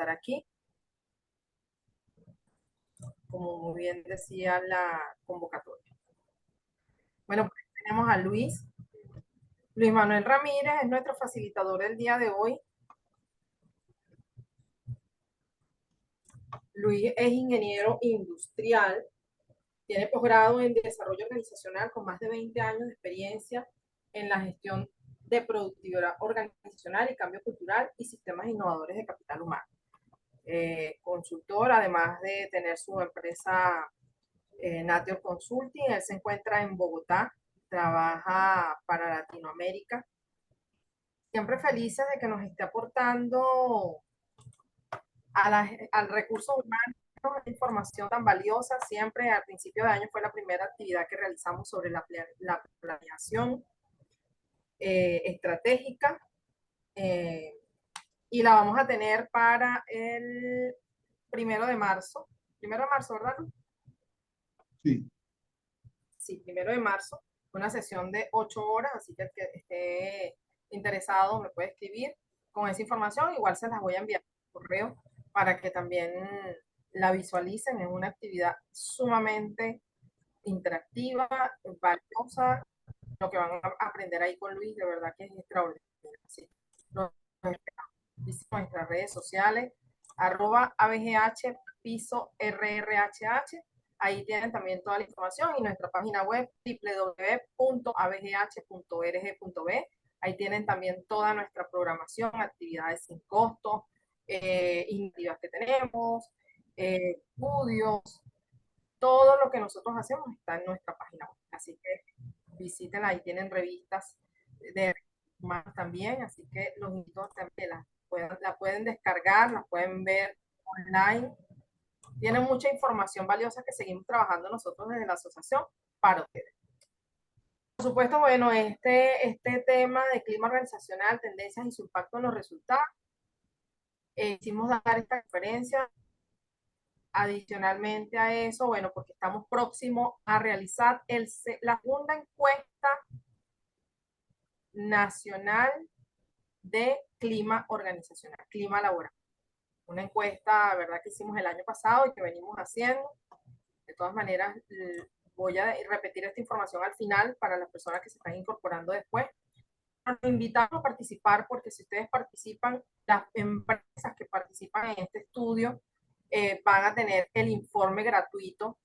estar aquí. Como muy bien decía la convocatoria. Bueno, pues tenemos a Luis. Luis Manuel Ramírez es nuestro facilitador el día de hoy. Luis es ingeniero industrial, tiene posgrado en desarrollo organizacional con más de 20 años de experiencia en la gestión de productividad organizacional y cambio cultural y sistemas innovadores de capital humano. Consultor, además de tener su empresa Nature Consulting. Él se encuentra en Bogotá, trabaja para Latinoamérica. Siempre felices de que nos esté aportando al recurso humano información tan valiosa. Siempre al principio de año fue la primera actividad que realizamos sobre la planeación estratégica y la vamos a tener para el 1 de marzo. 1 de marzo, ¿verdad? Sí. Sí, 1 de marzo, una sesión de 8 horas, así que el que esté interesado me puede escribir con esa información. Igual se las voy a enviar por correo para que también la visualicen. Es una actividad sumamente interactiva, valiosa. Lo que van a aprender ahí con Luis, de verdad que es extraordinario. Sí. Visiten nuestras redes sociales, @abgh piso rrhh. Ahí tienen también toda la información y nuestra página web www.abgh.org.b. Ahí tienen también toda nuestra programación, actividades sin costo, iniciativas que tenemos, estudios, todo lo que nosotros hacemos está en nuestra página web. Así que visítenla, ahí tienen revistas de humanos también, así que los invito a que la pueden descargar, la pueden ver online. Tiene mucha información valiosa que seguimos trabajando nosotros desde la asociación para ustedes. Por supuesto, bueno, este tema de clima organizacional, tendencias y su impacto en los resultados, hicimos dar esta conferencia. Adicionalmente a eso, bueno, porque estamos próximos a realizar la segunda encuesta nacional de clima organizacional, clima laboral. Una encuesta, ¿verdad?, que hicimos el año pasado y que venimos haciendo. De todas maneras, voy a repetir esta información al final para las personas que se están incorporando después. Nos invitamos a participar porque si ustedes participan, las empresas que participan en este estudio van a tener el informe gratuito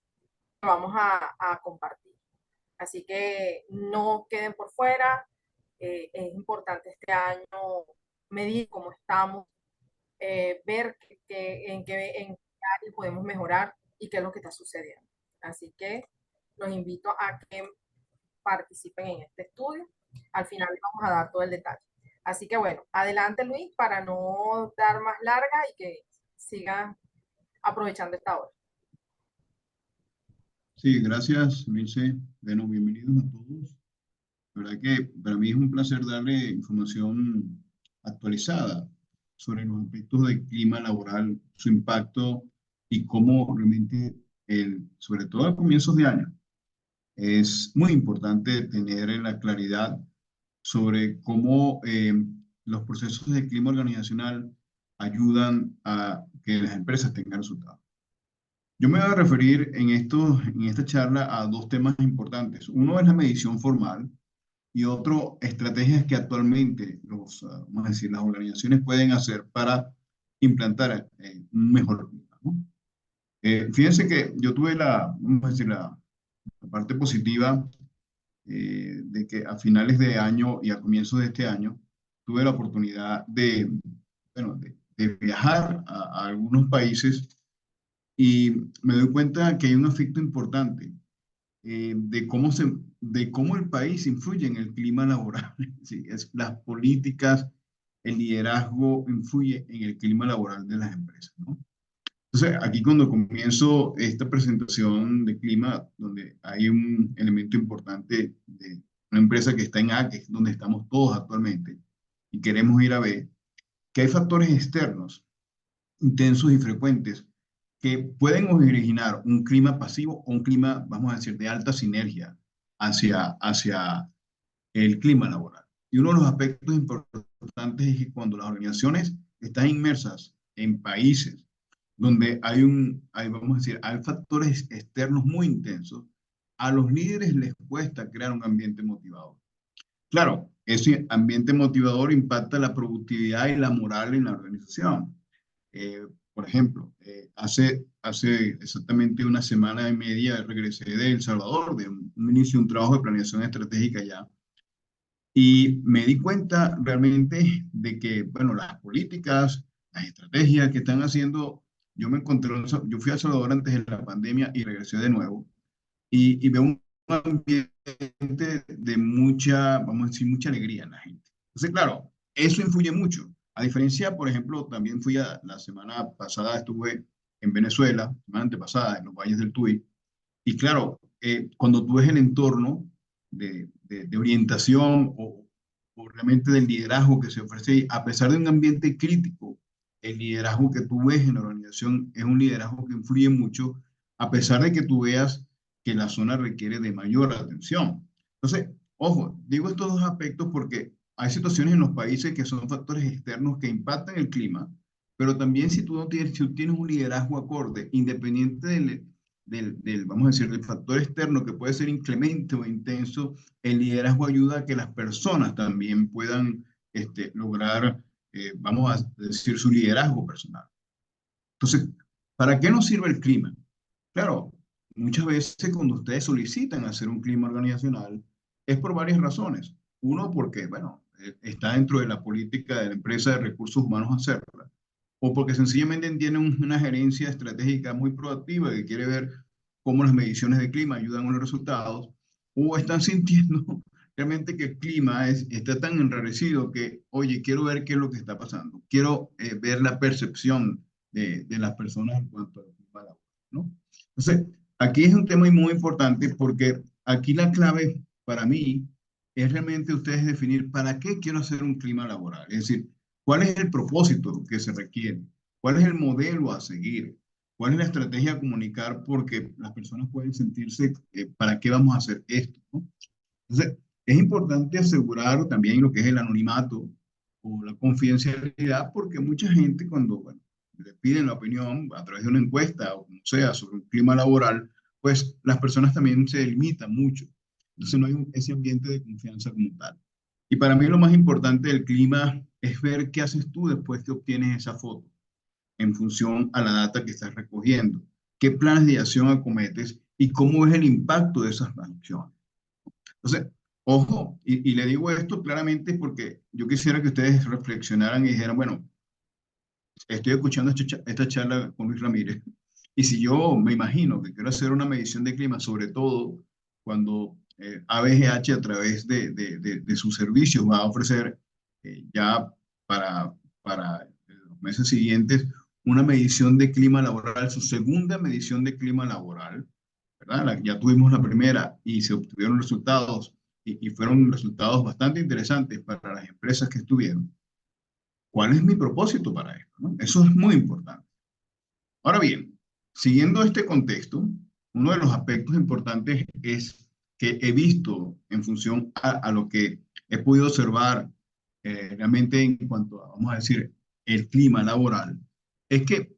que vamos a compartir. Así que no queden por fuera. Es importante este año medir cómo estamos, ver en qué área podemos mejorar y qué es lo que está sucediendo. Así que los invito a que participen en este estudio. Al final les vamos a dar todo el detalle. Así que bueno, adelante Luis, para no dar más larga y que sigan aprovechando esta hora. Sí, gracias, Milce. Bueno, bienvenidos a todos. La verdad que para mí es un placer darle información actualizada sobre los aspectos del clima laboral, su impacto y cómo realmente, sobre todo a comienzos de año, es muy importante tener la claridad sobre cómo los procesos de clima organizacional ayudan a que las empresas tengan resultados. Yo me voy a referir en esta charla a dos temas importantes. Uno es la medición formal y otro, estrategias que actualmente vamos a decir, las organizaciones pueden hacer para implantar un mejor clima, ¿no? Fíjense que yo tuve vamos a decir, la parte positiva de que a finales de año y a comienzos de este año tuve la oportunidad bueno, de viajar a algunos países y me doy cuenta que hay un efecto importante de cómo el país influye en el clima laboral. Sí, las políticas, el liderazgo influye en el clima laboral de las empresas, ¿no? Entonces, aquí cuando comienzo esta presentación de clima, donde hay un elemento importante de una empresa que está en A, que es donde estamos todos actualmente, y queremos ir a B, que hay factores externos, intensos y frecuentes, que pueden originar un clima pasivo o un clima, vamos a decir, de alta sinergia hacia el clima laboral. Y uno de los aspectos importantes es que cuando las organizaciones están inmersas en países donde vamos a decir, hay factores externos muy intensos, a los líderes les cuesta crear un ambiente motivador. Claro, ese ambiente motivador impacta la productividad y la moral en la organización. Eh, por ejemplo, hace exactamente una semana y media regresé de El Salvador, de un inicio de un trabajo de planeación estratégica allá, y me di cuenta realmente de que, bueno, las políticas, las estrategias que están haciendo, yo fui a El Salvador antes de la pandemia y regresé de nuevo, y veo un ambiente de mucha, vamos a decir, mucha alegría en la gente. Entonces, claro, eso influye mucho. A diferencia, por ejemplo, también la semana pasada estuve en Venezuela, semana antepasada, en los valles del Tuy, y claro, cuando tú ves el entorno de orientación o realmente del liderazgo que se ofrece, a pesar de un ambiente crítico, el liderazgo que tú ves en la organización es un liderazgo que influye mucho, a pesar de que tú veas que la zona requiere de mayor atención. Entonces, ojo, digo estos dos aspectos porque hay situaciones en los países que son factores externos que impactan el clima, pero también si tú no tienes, si tú tienes un liderazgo acorde, independiente vamos a decir, del factor externo que puede ser inclemente o intenso, el liderazgo ayuda a que las personas también puedan lograr, vamos a decir, su liderazgo personal. Entonces, ¿para qué nos sirve el clima? Claro, muchas veces cuando ustedes solicitan hacer un clima organizacional es por varias razones. Uno, porque, bueno, está dentro de la política de la empresa de recursos humanos hacerla. O porque sencillamente tienen una gerencia estratégica muy proactiva que quiere ver cómo las mediciones de clima ayudan a los resultados. O están sintiendo realmente que el clima está tan enrarecido que, oye, quiero ver qué es lo que está pasando. Quiero ver la percepción de las personas en cuanto al clima laboral, ¿no? Entonces, aquí es un tema muy importante porque aquí la clave para mí es realmente ustedes definir para qué quiero hacer un clima laboral. Es decir, cuál es el propósito que se requiere, cuál es el modelo a seguir, cuál es la estrategia a comunicar porque las personas pueden sentirse, ¿para qué vamos a hacer esto? ¿No? Entonces, es importante asegurar también lo que es el anonimato o la confidencialidad, porque mucha gente cuando bueno, le piden la opinión a través de una encuesta o como sea sobre un clima laboral, pues las personas también se limitan mucho. Entonces no hay ese ambiente de confianza como tal. Y para mí lo más importante del clima es ver qué haces tú después que obtienes esa foto en función a la data que estás recogiendo, qué planes de acción acometes y cómo es el impacto de esas acciones. Entonces, ojo, y le digo esto claramente porque yo quisiera que ustedes reflexionaran y dijeran, bueno, estoy escuchando esta charla con Luis Ramírez, y si yo me imagino que quiero hacer una medición de clima, sobre todo cuando ABGH a través de sus servicios va a ofrecer ya para, para los meses siguientes una medición de clima laboral, su segunda medición de clima laboral, ¿verdad? Ya tuvimos la primera y se obtuvieron resultados y fueron resultados bastante interesantes para las empresas que estuvieron. ¿Cuál es mi propósito para esto? ¿No? Eso es muy importante. Ahora bien, siguiendo este contexto, uno de los aspectos importantes es que he visto en función a lo que he podido observar realmente en cuanto a, vamos a decir, el clima laboral, es que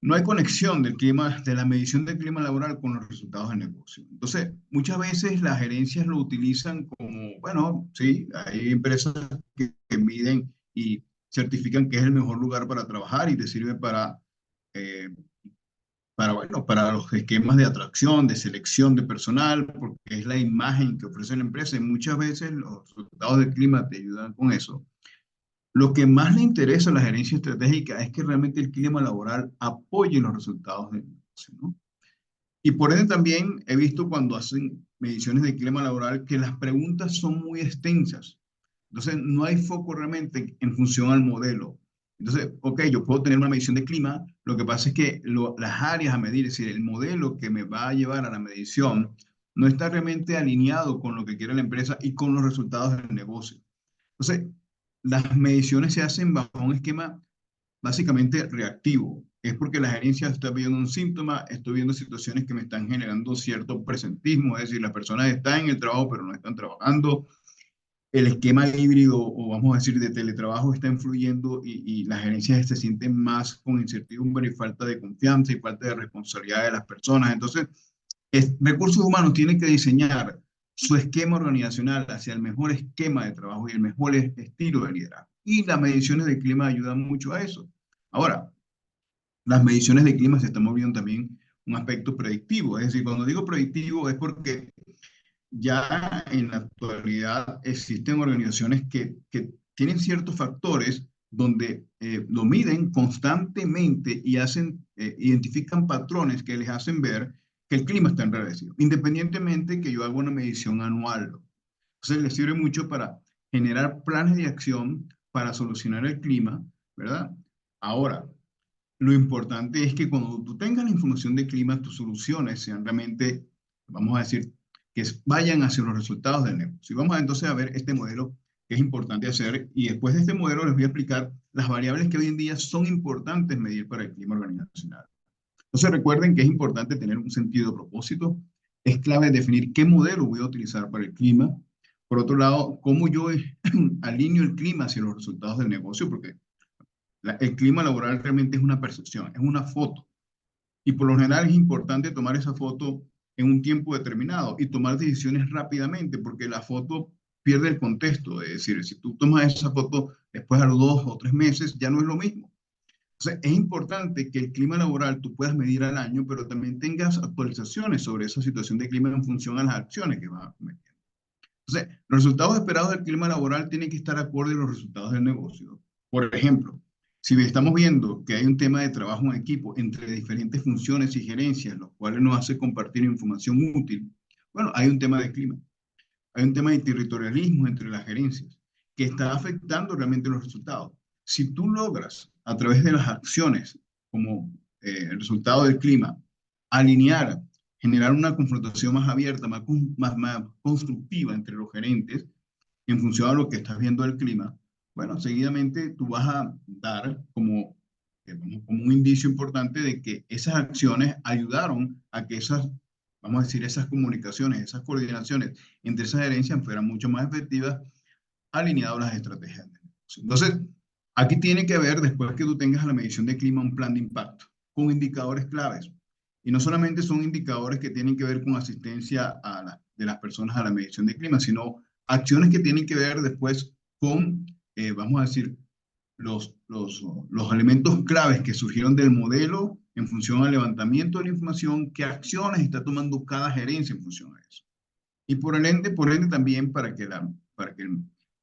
no hay conexión del clima, de la medición del clima laboral con los resultados del negocio. Entonces, muchas veces las gerencias lo utilizan como, bueno, sí, hay empresas que miden y certifican que es el mejor lugar para trabajar y te sirve eh, bueno, para los esquemas de atracción, de selección de personal, porque es la imagen que ofrece la empresa y muchas veces los resultados del clima te ayudan con eso. Lo que más le interesa a la gerencia estratégica es que realmente el clima laboral apoye los resultados del negocio, ¿no? Y por ende también he visto cuando hacen mediciones de clima laboral que las preguntas son muy extensas. Entonces no hay foco realmente en función al modelo. Entonces, ok, yo puedo tener una medición de clima, lo que pasa es que las áreas a medir, es decir, el modelo que me va a llevar a la medición, no está realmente alineado con lo que quiere la empresa y con los resultados del negocio. Entonces, las mediciones se hacen bajo un esquema básicamente reactivo. Es porque la gerencia está viendo un síntoma, estoy viendo situaciones que me están generando cierto presentismo, es decir, las personas están en el trabajo pero no están trabajando. el esquema híbrido o vamos a decir de teletrabajo está influyendo y las gerencias se sienten más con incertidumbre y falta de confianza y falta de responsabilidad de las personas. Entonces, recursos humanos tienen que diseñar su esquema organizacional hacia el mejor esquema de trabajo y el mejor estilo de liderazgo. Y las mediciones de clima ayudan mucho a eso. Ahora, las mediciones de clima se están moviendo también un aspecto predictivo. Es decir, cuando digo predictivo es porque ya en la actualidad existen organizaciones que tienen ciertos factores donde lo miden constantemente y identifican patrones que les hacen ver que el clima está enrarecido, independientemente que yo haga una medición anual. Entonces, les sirve mucho para generar planes de acción para solucionar el clima, ¿verdad? Ahora, lo importante es que cuando tú tengas la información de clima, tus soluciones sean realmente, vamos a decir, vayan hacia los resultados del negocio. Y vamos entonces a ver este modelo que es importante hacer y después de este modelo les voy a explicar las variables que hoy en día son importantes medir para el clima organizacional. Entonces recuerden que es importante tener un sentido de propósito, es clave definir qué modelo voy a utilizar para el clima. Por otro lado, cómo yo alineo el clima hacia los resultados del negocio, porque el clima laboral realmente es una percepción, es una foto. Y por lo general es importante tomar esa foto en un tiempo determinado y tomar decisiones rápidamente, porque la foto pierde el contexto. Es decir, si tú tomas esa foto después a los 2 o 3 meses, ya no es lo mismo. Entonces, es importante que el clima laboral tú puedas medir al año, pero también tengas actualizaciones sobre esa situación de clima en función a las acciones que vas a cometer. Entonces, los resultados esperados del clima laboral tienen que estar acorde a los resultados del negocio. Por ejemplo, si estamos viendo que hay un tema de trabajo en equipo entre diferentes funciones y gerencias, los cuales nos hace compartir información útil, bueno, hay un tema de clima, hay un tema de territorialismo entre las gerencias que está afectando realmente los resultados. Si tú logras, a través de las acciones, como el resultado del clima, alinear, generar una confrontación más abierta, más constructiva entre los gerentes, en función a lo que estás viendo del clima, bueno, seguidamente tú vas a dar como un indicio importante de que esas acciones ayudaron a que vamos a decir, esas comunicaciones, esas coordinaciones entre esas gerencias fueran mucho más efectivas, alineadas a las estrategias de negocio. Entonces, aquí tiene que haber, después que tú tengas la medición de clima, un plan de impacto con indicadores claves. Y no solamente son indicadores que tienen que ver con asistencia de las personas a la medición de clima, sino acciones que tienen que ver después con, vamos a decir, los elementos claves que surgieron del modelo en función al levantamiento de la información, qué acciones está tomando cada gerencia en función a eso. Y por ende también para que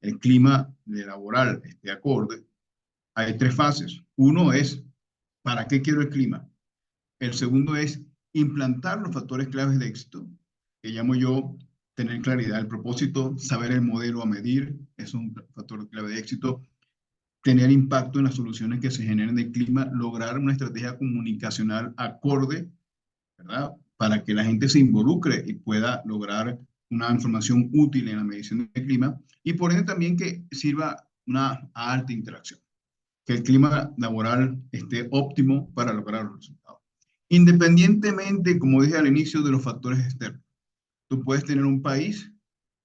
el clima laboral esté acorde, hay 3 fases. Uno es, ¿para qué quiero el clima? El segundo es implantar los factores claves de éxito, que llamo yo tener claridad del propósito, saber el modelo a medir, es un factor clave de éxito, tener impacto en las soluciones que se generen del clima, lograr una estrategia comunicacional acorde, ¿verdad? Para que la gente se involucre y pueda lograr una información útil en la medición del clima y por ende también que sirva una alta interacción, que el clima laboral esté óptimo para lograr los resultados. Independientemente, como dije al inicio, de los factores externos. Tú puedes tener un país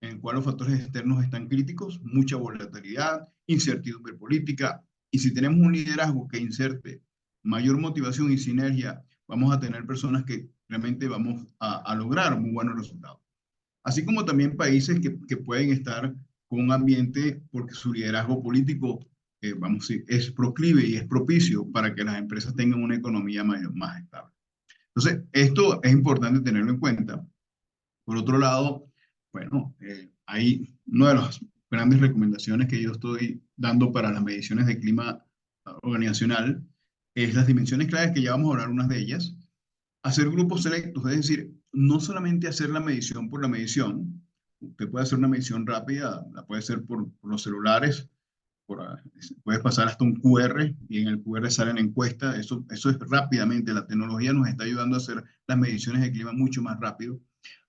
en el cual los factores externos están críticos, mucha volatilidad, incertidumbre política, y si tenemos un liderazgo que inserte mayor motivación y sinergia, vamos a tener personas que realmente vamos a lograr muy buenos resultados. Así como también países que pueden estar con un ambiente porque su liderazgo político, vamos a decir, es proclive y es propicio para que las empresas tengan una economía más estable. Entonces, esto es importante tenerlo en cuenta. Por otro lado, bueno, hay una de las grandes recomendaciones que yo estoy dando para las mediciones de clima organizacional, es las dimensiones claves que ya vamos a hablar unas de ellas, hacer grupos selectos, es decir, no solamente hacer la medición por la medición, usted puede hacer una medición rápida, la puede hacer por los celulares, puedes pasar hasta un QR y en el QR sale la encuesta, eso es rápidamente, la tecnología nos está ayudando a hacer las mediciones de clima mucho más rápido.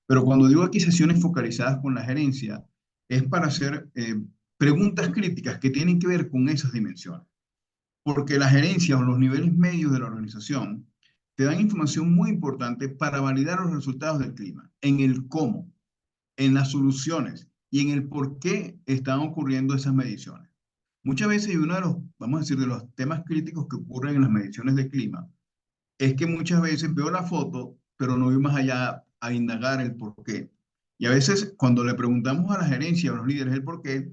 Pero cuando digo aquí sesiones focalizadas con la gerencia, es para hacer preguntas críticas que tienen que ver con esas dimensiones. Porque la gerencia o los niveles medios de la organización te dan información muy importante para validar los resultados del clima, en el cómo, en las soluciones y en el por qué están ocurriendo esas mediciones. Muchas veces, y uno de los, vamos a decir, de los temas críticos que ocurren en las mediciones de clima, es que muchas veces veo la foto, pero no voy más allá a indagar el por qué. Y a veces cuando le preguntamos a la gerencia, a los líderes el por qué,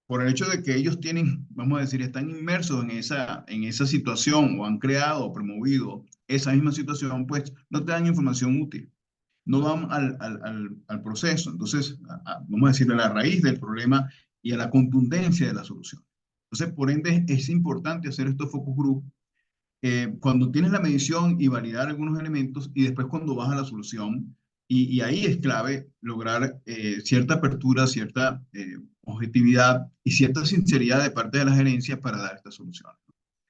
por el hecho de que ellos tienen, vamos a decir, están inmersos en esa situación o han creado o promovido esa misma situación, pues no te dan información útil, no van al proceso. Entonces, vamos a decir, a la raíz del problema y a la contundencia de la solución. Entonces, por ende, es importante hacer estos focus group cuando tienes la medición y validar algunos elementos y después cuando vas a la solución. Y ahí es clave lograr cierta apertura, cierta objetividad y cierta sinceridad de parte de la gerencia para dar esta solución.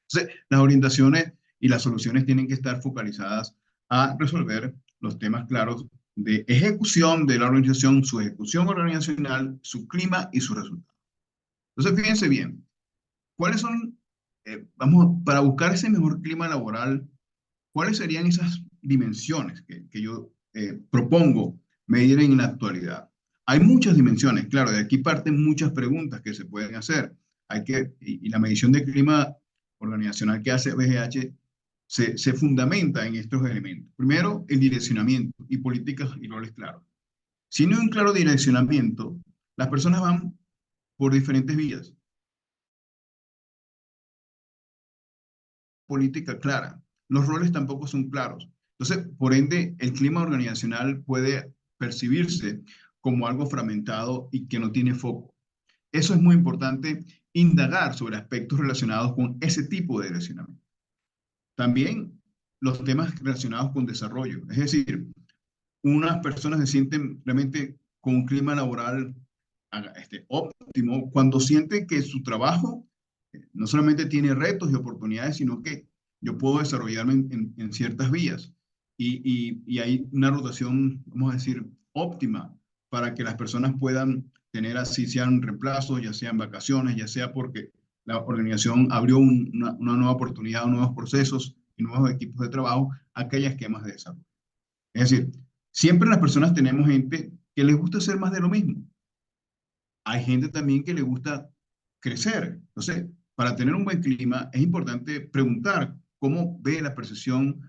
Entonces, las orientaciones y las soluciones tienen que estar focalizadas a resolver los temas claros de ejecución de la organización, su ejecución organizacional, su clima y su resultado. Entonces, fíjense bien, ¿cuáles son, vamos, para buscar ese mejor clima laboral, cuáles serían esas dimensiones que yo propongo medir en la actualidad? Hay muchas dimensiones, claro, de aquí parten muchas preguntas que se pueden hacer. Y la medición de clima organizacional que hace BGH se fundamenta en estos elementos. Primero, el direccionamiento y políticas y roles claros. Si no hay un claro direccionamiento, las personas van por diferentes vías. Política clara. Los roles tampoco son claros. Entonces, por ende, el clima organizacional puede percibirse como algo fragmentado y que no tiene foco. Eso es muy importante, indagar sobre aspectos relacionados con ese tipo de direccionamiento. También los temas relacionados con desarrollo. Es decir, unas personas se sienten realmente con un clima laboral óptimo cuando sienten que su trabajo no solamente tiene retos y oportunidades, sino que yo puedo desarrollarme en ciertas vías y hay una rotación, vamos a decir, óptima para que las personas puedan tener así sean reemplazos, ya sean vacaciones, ya sea porque la organización abrió una nueva oportunidad, nuevos procesos y nuevos equipos de trabajo, aquellas esquemas de desarrollo. Es decir, siempre las personas tenemos gente que les gusta hacer más de lo mismo. Hay gente también que le gusta crecer. Entonces, para tener un buen clima es importante preguntar cómo ve la percepción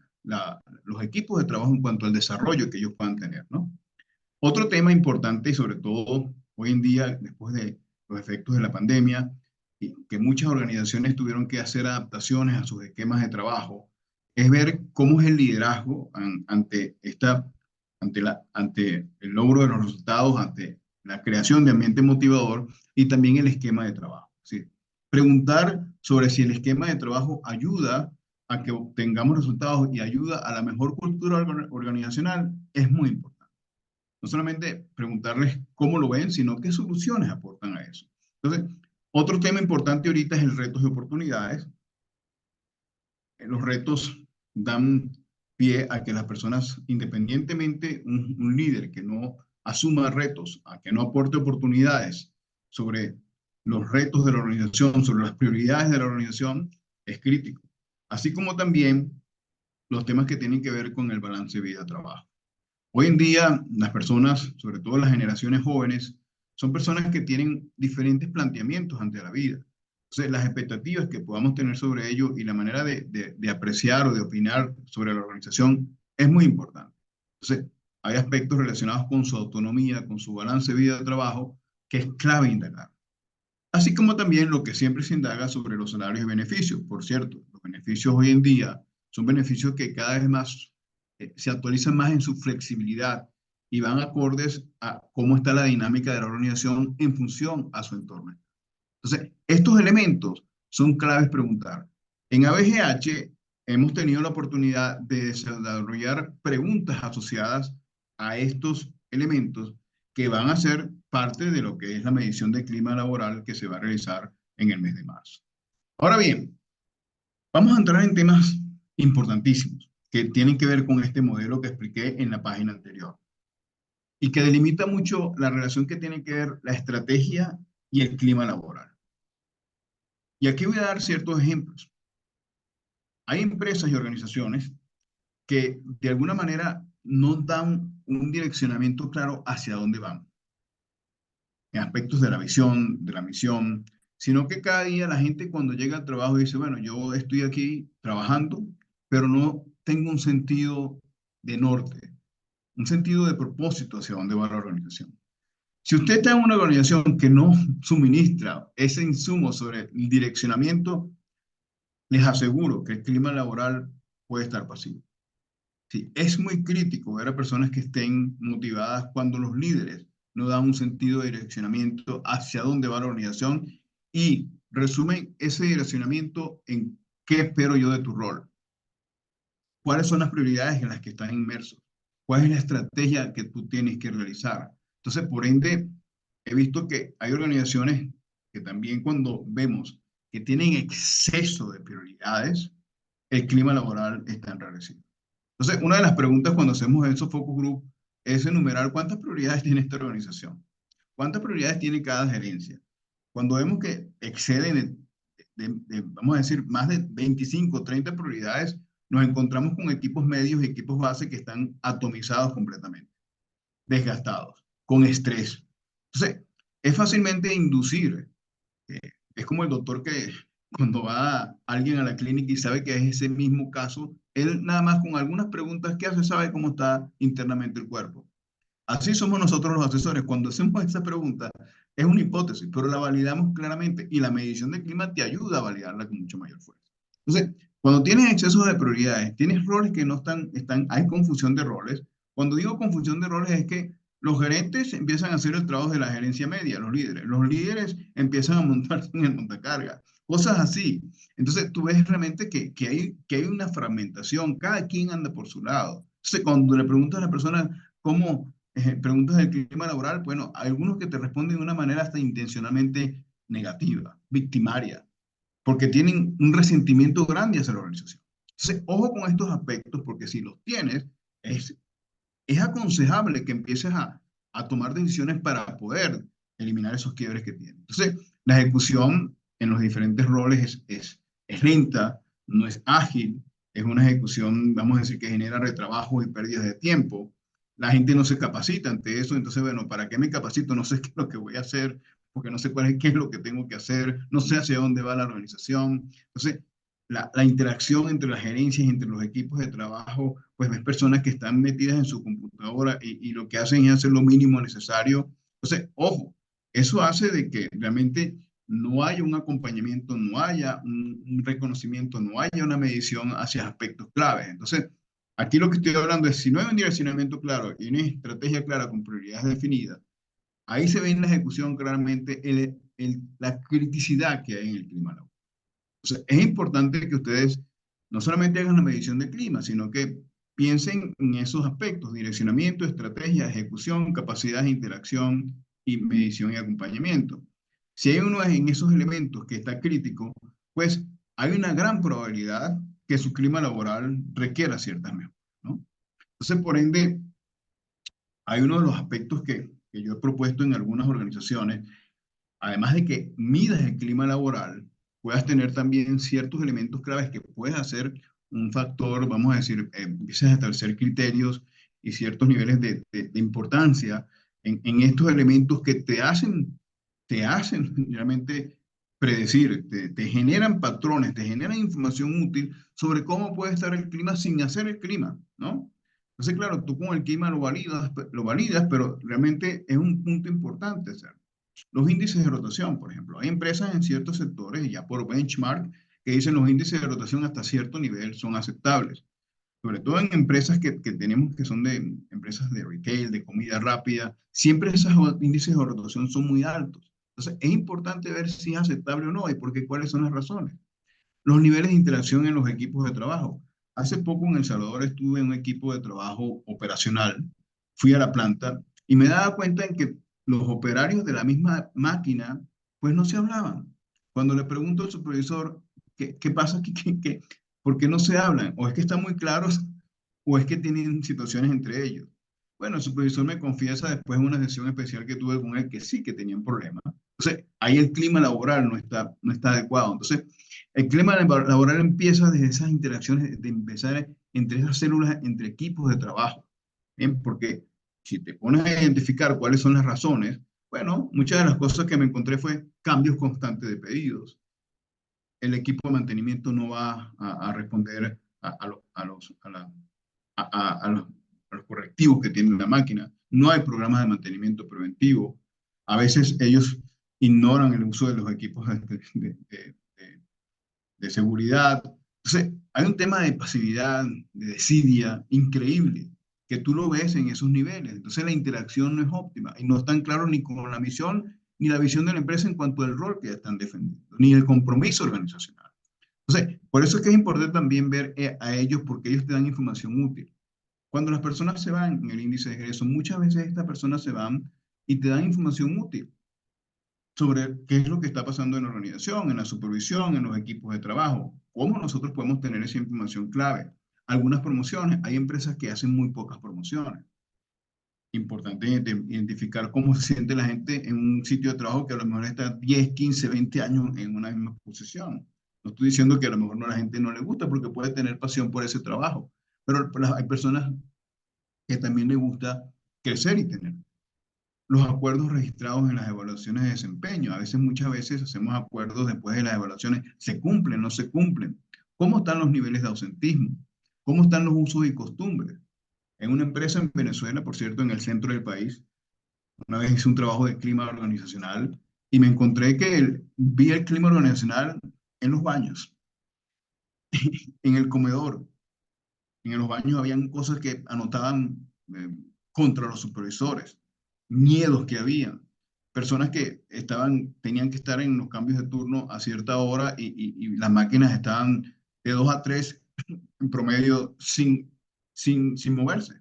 los equipos de trabajo en cuanto al desarrollo que ellos puedan tener, ¿no? Otro tema importante y sobre todo hoy en día, después de los efectos de la pandemia, y que muchas organizaciones tuvieron que hacer adaptaciones a sus esquemas de trabajo, es ver cómo es el liderazgo ante el logro de los resultados, ante la creación de ambiente motivador y también el esquema de trabajo. ¿Sí? Preguntar sobre si el esquema de trabajo ayuda a que obtengamos resultados y ayuda a la mejor cultura organizacional es muy importante. No solamente preguntarles cómo lo ven, sino qué soluciones aportan a eso. Entonces, otro tema importante ahorita es el retos y oportunidades. Los retos dan pie a que las personas, independientemente, un líder que no asuma retos, a que no aporte oportunidades sobre los retos de la organización, sobre las prioridades de la organización, es crítico. Así como también los temas que tienen que ver con el balance vida-trabajo. Hoy en día, las personas, sobre todo las generaciones jóvenes, son personas que tienen diferentes planteamientos ante la vida. Entonces, las expectativas que podamos tener sobre ello y la manera de apreciar o de opinar sobre la organización es muy importante. Entonces, hay aspectos relacionados con su autonomía, con su balance vida-trabajo, que es clave indagar. Así como también lo que siempre se indaga sobre los salarios y beneficios. Por cierto, los beneficios hoy en día son beneficios que cada vez más se actualizan más en su flexibilidad y van acordes a cómo está la dinámica de la organización en función a su entorno. Entonces, estos elementos son claves preguntar. En ABGH hemos tenido la oportunidad de desarrollar preguntas asociadas a estos elementos que van a ser parte de lo que es la medición de clima laboral que se va a realizar en el mes de marzo. Ahora bien, vamos a entrar en temas importantísimos que tienen que ver con este modelo que expliqué en la página anterior y que delimita mucho la relación que tiene que ver la estrategia y el clima laboral. Y aquí voy a dar ciertos ejemplos. Hay empresas y organizaciones que de alguna manera no dan un direccionamiento claro hacia dónde van. en aspectos de la visión, de la misión, sino que cada día la gente cuando llega al trabajo dice, bueno, yo estoy aquí trabajando, pero no tengo un sentido de norte, un sentido de propósito hacia dónde va la organización. Si usted está en una organización que no suministra ese insumo sobre el direccionamiento, les aseguro que el clima laboral puede estar pasivo. Sí, es muy crítico ver a personas que estén motivadas cuando los líderes no dan un sentido de direccionamiento hacia dónde va la organización y resumen ese direccionamiento en qué espero yo de tu rol, cuáles son las prioridades en las que estás inmerso, cuál es la estrategia que tú tienes que realizar. Entonces, por ende, he visto que hay organizaciones que también cuando vemos que tienen exceso de prioridades, el clima laboral está enrarecido. Entonces, una de las preguntas cuando hacemos esos focus group es enumerar cuántas prioridades tiene esta organización, cuántas prioridades tiene cada gerencia. Cuando vemos que exceden, vamos a decir, más de 25 o 30 prioridades, nos encontramos con equipos medios y equipos base que están atomizados completamente, desgastados, con estrés. Entonces, es fácilmente inducir. eh, es como el doctor que cuando va alguien a la clínica y sabe que es ese mismo caso, él nada más con algunas preguntas que hace sabe cómo está internamente el cuerpo. Así somos nosotros los asesores. Cuando hacemos esa pregunta, es una hipótesis, pero la validamos claramente y la medición del clima te ayuda a validarla con mucho mayor fuerza. Entonces, cuando tienes exceso de prioridades, tienes roles que no hay confusión de roles. Cuando digo confusión de roles es que los gerentes empiezan a hacer el trabajo de la gerencia media, los líderes. Los líderes empiezan a montarse en el montacarga, cosas así. Entonces, tú ves realmente que hay una fragmentación, cada quien anda por su lado. Entonces, cuando le preguntas a la persona cómo preguntas del clima laboral, bueno, hay algunos que te responden de una manera hasta intencionalmente negativa, victimaria, porque tienen un resentimiento grande hacia la organización. Entonces, ojo con estos aspectos, porque si los tienes, es, es aconsejable que empieces a tomar decisiones para poder eliminar esos quiebres que tienes. Entonces, la ejecución en los diferentes roles es lenta, no es ágil, es una ejecución, vamos a decir, que genera retrabajos y pérdidas de tiempo. La gente no se capacita ante eso, entonces, bueno, ¿para qué me capacito? No sé qué es lo que voy a hacer, porque no sé qué es lo que tengo que hacer, no sé hacia dónde va la organización. Entonces, la interacción entre las gerencias, entre los equipos de trabajo, pues ves personas que están metidas en su computadora y lo que hacen es hacer lo mínimo necesario. Entonces, ojo, eso hace de que realmente no haya un acompañamiento, no haya un reconocimiento, no haya una medición hacia aspectos claves. Entonces, aquí lo que estoy hablando es, si no hay un direccionamiento claro y una estrategia clara con prioridades definidas, ahí se ve en la ejecución claramente la criticidad que hay en el clima laboral. O sea, es importante que ustedes no solamente hagan la medición de clima, sino que piensen en esos aspectos: direccionamiento, estrategia, ejecución, capacidad de interacción y medición y acompañamiento. Si hay uno en esos elementos que está crítico, pues hay una gran probabilidad que su clima laboral requiera ciertas mejoras, ¿no? Entonces, por ende, hay uno de los aspectos que yo he propuesto en algunas organizaciones. Además de que midas el clima laboral, puedas tener también ciertos elementos claves que puedes hacer un factor, vamos a decir, empiezas a establecer criterios y ciertos niveles de importancia en estos elementos que te hacen realmente predecir, te generan patrones, te generan información útil sobre cómo puede estar el clima sin hacer el clima, ¿no? Entonces, claro, tú con el clima lo validas, pero realmente es un punto importante hacerlo. Los índices de rotación, por ejemplo. Hay empresas en ciertos sectores, ya por benchmark, que dicen los índices de rotación hasta cierto nivel son aceptables. Sobre todo en empresas que tenemos que son de empresas de retail, de comida rápida, siempre esos índices de rotación son muy altos. Entonces, es importante ver si es aceptable o no y por qué, cuáles son las razones. Los niveles de interacción en los equipos de trabajo. Hace poco en El Salvador estuve en un equipo de trabajo operacional, fui a la planta y me daba cuenta en que los operarios de la misma máquina pues no se hablaban. Cuando le pregunto al supervisor, ¿qué pasa aquí? ¿Por qué no se hablan? ¿O es que están muy claros o es que tienen situaciones entre ellos? Bueno, el supervisor me confiesa después de una sesión especial que tuve con él que sí que tenían problemas. Entonces, ahí el clima laboral no está adecuado. Entonces, el clima laboral empieza desde esas interacciones, de empezar entre esas células, entre equipos de trabajo. ¿Bien? Porque si te pones a identificar cuáles son las razones, Bueno, muchas de las cosas que me encontré fue cambios constantes de pedidos. El equipo de mantenimiento no va a responder a los, a los correctivos que tiene la máquina. No hay programas de mantenimiento preventivo. A veces ellos ignoran el uso de los equipos de seguridad. Entonces, hay un tema de pasividad, de desidia increíble, que tú lo ves en esos niveles. Entonces, la interacción no es óptima y no están claros ni con la misión ni la visión de la empresa en cuanto al rol que están defendiendo, ni el compromiso organizacional. Entonces, por eso es que es importante también ver a ellos porque ellos te dan información útil. Cuando las personas se van en el índice de egreso, muchas veces estas personas se van y te dan información útil sobre qué es lo que está pasando en la organización, en la supervisión, en los equipos de trabajo, cómo nosotros podemos tener esa información clave. Algunas promociones, hay empresas que hacen muy pocas promociones. Importante identificar cómo se siente la gente en un sitio de trabajo que a lo mejor está 10, 15, 20 años en una misma posición. No estoy diciendo que a lo mejor no, a la gente no le gusta porque puede tener pasión por ese trabajo, pero hay personas que también les gusta crecer y tener los acuerdos registrados en las evaluaciones de desempeño. A veces, muchas veces hacemos acuerdos después de las evaluaciones, se cumplen, no se cumplen. ¿Cómo están los niveles de ausentismo? ¿Cómo están los usos y costumbres? En una empresa en Venezuela, por cierto, en el centro del país, una vez hice un trabajo de clima organizacional y me encontré que vi el clima organizacional en los baños, en el comedor. En los baños habían cosas que anotaban contra los supervisores, miedos que había, personas que tenían que estar en los cambios de turno a cierta hora y las máquinas estaban de 2 a 3 en promedio sin moverse.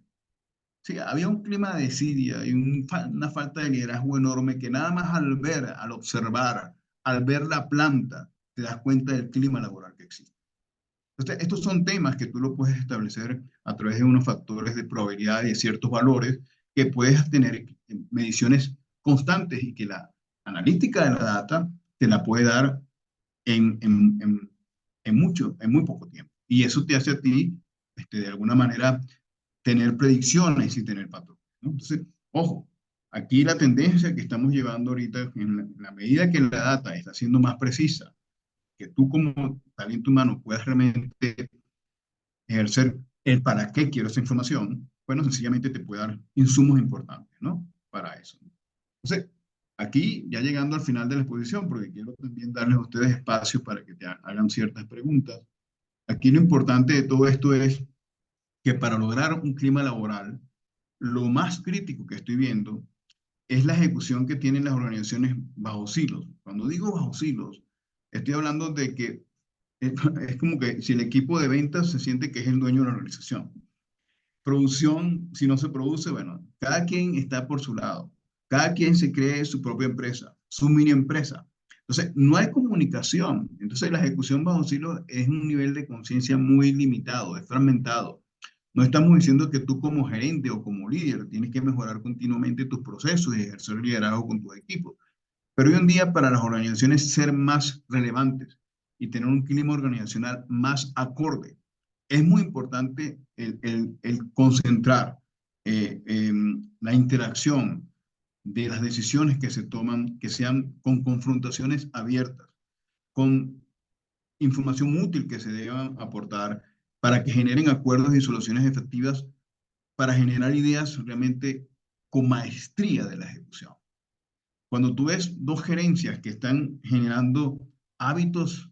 Sí, había un clima de desidia y una falta de liderazgo enorme que nada más al ver, al observar, al ver la planta, te das cuenta del clima laboral que existe. Entonces, estos son temas que tú lo puedes establecer a través de unos factores de probabilidad y de ciertos valores que puedes tener mediciones constantes y que la analítica de la data te la puede dar en muy poco tiempo. Y eso te hace a ti, de alguna manera, tener predicciones y tener patrones, ¿no? Entonces, ojo, aquí la tendencia que estamos llevando ahorita, en la medida que la data está siendo más precisa, que tú como talento humano puedas realmente ejercer el para qué quiero esa información, bueno, sencillamente te puede dar insumos importantes, ¿no? Para eso. Entonces, aquí ya llegando al final de la exposición, porque quiero también darles a ustedes espacio para que te hagan ciertas preguntas. Aquí lo importante de todo esto es que para lograr un clima laboral, lo más crítico que estoy viendo es la ejecución que tienen las organizaciones bajo silos. Cuando digo bajo silos, estoy hablando de que es como que si el equipo de ventas se siente que es el dueño de la organización. Producción, si no se produce, bueno, cada quien está por su lado. Cada quien se cree su propia empresa, su mini empresa. Entonces, no hay comunicación. Entonces, la ejecución bajo silos es un nivel de conciencia muy limitado, es fragmentado. No estamos diciendo que tú como gerente o como líder tienes que mejorar continuamente tus procesos y ejercer liderazgo con tus equipos. Pero hoy en día para las organizaciones ser más relevantes y tener un clima organizacional más acorde, es muy importante el concentrar la interacción de las decisiones que se toman, que sean con confrontaciones abiertas, con información útil que se deban aportar para que generen acuerdos y soluciones efectivas, para generar ideas realmente con maestría de la ejecución. Cuando tú ves dos gerencias que están generando hábitos,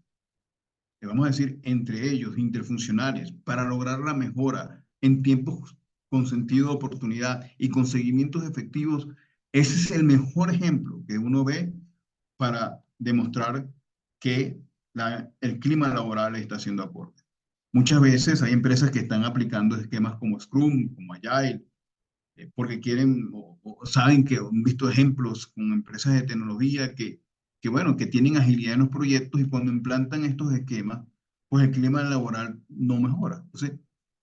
vamos a decir, entre ellos, interfuncionales, para lograr la mejora en tiempos con sentido de oportunidad y con seguimientos efectivos, ese es el mejor ejemplo que uno ve para demostrar que el clima laboral está siendo acorde. Muchas veces hay empresas que están aplicando esquemas como Scrum, como Agile, porque quieren o saben que han visto ejemplos con empresas de tecnología bueno, que tienen agilidad en los proyectos y cuando implantan estos esquemas, pues el clima laboral no mejora. Entonces,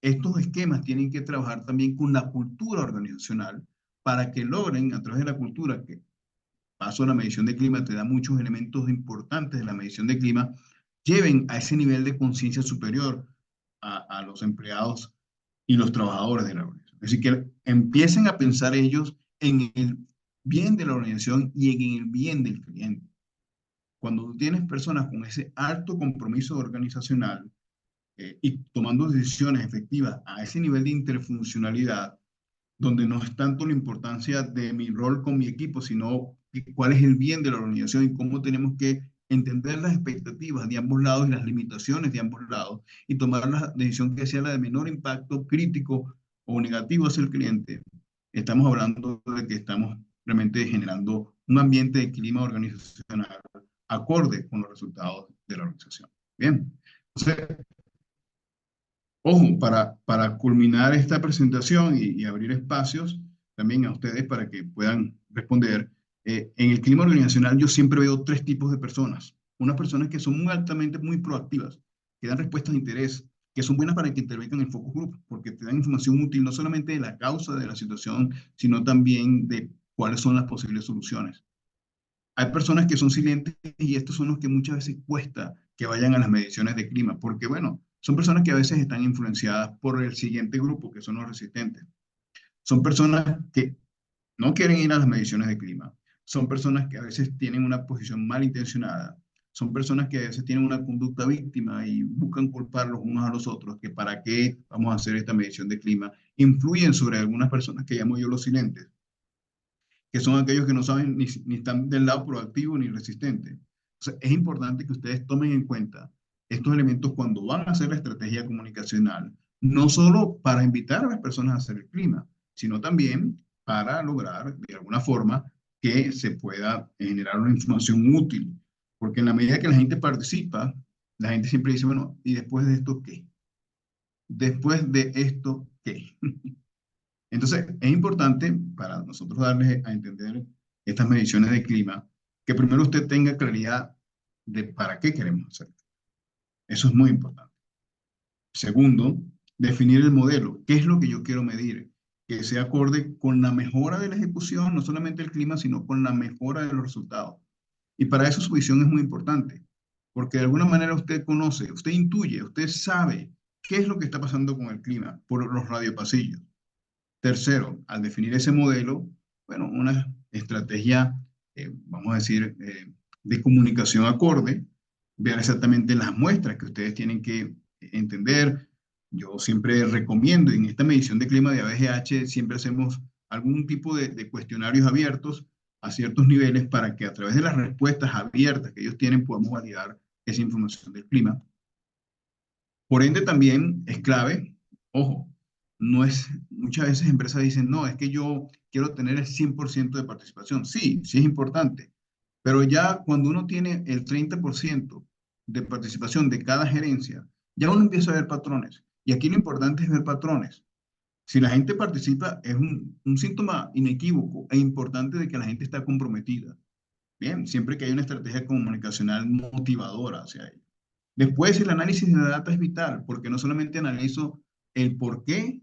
estos esquemas tienen que trabajar también con la cultura organizacional para que logren, a través de la cultura, que paso a la medición de clima te da muchos elementos importantes de la medición de clima, lleven a ese nivel de conciencia superior a los empleados y los trabajadores de la organización. Así que empiecen a pensar ellos en el bien de la organización y en el bien del cliente. Cuando tú tienes personas con ese alto compromiso organizacional y tomando decisiones efectivas a ese nivel de interfuncionalidad, donde no es tanto la importancia de mi rol con mi equipo, sino cuál es el bien de la organización y cómo tenemos que entender las expectativas de ambos lados y las limitaciones de ambos lados y tomar la decisión que sea la de menor impacto crítico o negativo hacia el cliente. Estamos hablando de que estamos realmente generando un ambiente de clima organizacional acorde con los resultados de la organización. Bien, entonces, ojo, para culminar esta presentación y abrir espacios también a ustedes para que puedan responder, en el clima organizacional yo siempre veo tres tipos de personas. Unas personas que son muy altamente muy proactivas, que dan respuestas de interés, que son buenas para que intervengan en focus group, porque te dan información útil no solamente de la causa de la situación, sino también de cuáles son las posibles soluciones. Hay personas que son silentes y estos son los que muchas veces cuesta que vayan a las mediciones de clima, porque bueno, son personas que a veces están influenciadas por el siguiente grupo, que son los resistentes. Son personas que no quieren ir a las mediciones de clima. Son personas que a veces tienen una posición malintencionada. Son personas que a veces tienen una conducta víctima y buscan culpar los unos a los otros, que para qué vamos a hacer esta medición de clima. Influyen sobre algunas personas que llamo yo los silentes, que son aquellos que no saben ni están del lado proactivo ni resistente. O sea, es importante que ustedes tomen en cuenta estos elementos cuando van a hacer la estrategia comunicacional, no solo para invitar a las personas a hacer el clima, sino también para lograr de alguna forma que se pueda generar una información útil. Porque en la medida que la gente participa, la gente siempre dice, bueno, ¿y después de esto qué? Después de esto, ¿qué? Entonces, es importante para nosotros darles a entender estas mediciones de clima, que primero usted tenga claridad de para qué queremos hacerlo. Eso es muy importante. Segundo, definir el modelo. ¿Qué es lo que yo quiero medir? Que sea acorde con la mejora de la ejecución, no solamente el clima, sino con la mejora de los resultados. Y para eso su visión es muy importante, porque de alguna manera usted conoce, usted intuye, usted sabe qué es lo que está pasando con el clima por los radiopasillos. Tercero, al definir ese modelo, bueno, una estrategia, vamos a decir, de comunicación acorde, ver exactamente las muestras que ustedes tienen que entender. Yo siempre recomiendo, en esta medición de clima de ABGH, siempre hacemos algún tipo de cuestionarios abiertos a ciertos niveles para que a través de las respuestas abiertas que ellos tienen podamos validar esa información del clima. Por ende, también es clave, ojo, no es, muchas veces empresas dicen, no, es que yo quiero tener el 100% de participación. Sí, sí es importante, pero ya cuando uno tiene el 30% de participación de cada gerencia, ya uno empieza a ver patrones. Y aquí lo importante es ver patrones. Si la gente participa, es un síntoma inequívoco e importante de que la gente está comprometida. Bien, siempre que hay una estrategia comunicacional motivadora hacia ello. Después, el análisis de la data es vital, porque no solamente analizo el porqué